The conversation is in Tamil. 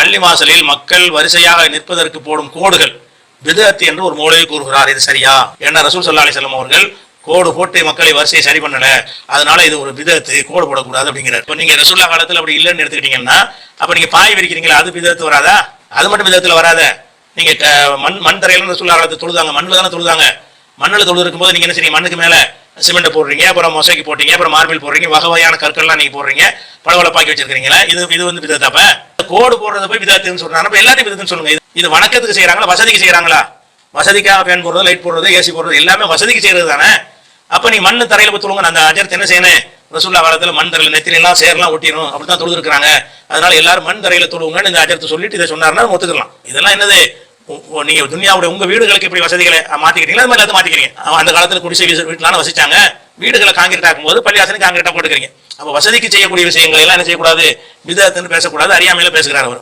பள்ளி வாசலில் மக்கள் வரிசையாக நிற்பதற்கு போடும் கோடுகள் பிதஅத் என்று ஒரு மௌலவி கூறுகிறார். இது சரியா? என்ன ரசூல் ஸல்லல்லாஹு அலைஹி வஸல்லம் அவர்கள் கோடு போட்டு மக்களை வரிசையை சரி பண்ணல, அதனால இது ஒரு பிதஅத், கோடு போடக்கூடாது அப்படிங்கிறார். இப்போ நீங்க ரசூலுல்லாஹ் காலத்துல அப்படி இல்லைன்னு எடுத்துக்கிட்டீங்கன்னா அப்ப நீங்க பாய் விரிக்கிறீங்களா, அது பிதஅத் வராதா? அது மட்டும் பிதஅத்துல வராத. நீங்க மண் தரையில ரசூலுல்லாஹ் காலத்துல தொழுதாங்க, மண்ணில் தானே தொழுதாங்க. மண்ணில் தொழுது இருக்கும்போது நீங்க என்ன செய்றீங்க, மண்ணுக்கு மேல சிமெண்ட் போடுறீங்க, அப்புறம் மொசைக்கு போட்டீங்க, அப்புறம் மார்பிள் போடுறீங்க, வகை வகையான கற்கள்லாம் நீங்க போடுறீங்க, பளபளப்பாக்கி வச்சிருக்கீங்களா? இது வந்து பிதஅத். கோடு போடுறத போய் பிதஅத்னு சொல்றாங்க. அப்ப எல்லாத்தையும் பிதஅத்னு சொல்லுங்க. இது வணக்கத்துக்கு செய்யறாங்களா, வசதிக்கு செய்யறாங்களா? வசதிக்காக ஃபேன் போடுறது, லைட் போடுறது, ஏசி போடுறது எல்லாமே வசதிக்கு செய்யறது தானே. அப்ப நீ மண்ணு தரையில போய் தொழுங்க. அந்த அஜர்த் என்ன செய்யணும், ரசூலுல்லாஹ் காலத்துல மண் தரையில நெத்திலாம் சேர்லாம் ஒட்டிடும், அப்படித்தான் தொழுது இருக்காங்க. அதனால எல்லாரும் மண் தரையில தொழுவுங்கன்னு இந்த அஜர்த்து சொல்லிட்டு இதை சொன்னாருன்னா ஒத்துக்கலாம். இதெல்லாம் என்னது, நீங்க துன்யாவுடைய உங்க வீடுகளுக்கு எப்படி வசதிகளை மாத்திக்கிறீங்களா, அது மாதிரி எல்லாத்தையும் மாத்திக்கிறீங்க. அந்த காலத்துல குடிசை வீட்டுலாம் வசிச்சாங்க, வீடுகளை காங்கிரீட் ஆக்கும் போது பள்ளிவாசலுக்கு காங்கிரீட்டா போட்டுக்கிறீங்க. அப்ப வசதிக்கு செய்யக்கூடிய விஷயங்களை எல்லாம் என்ன செய்யக்கூடாது, பிதஅத்னு பேசக்கூடாது, அறியாமையில பேசுகிறார் அவர்.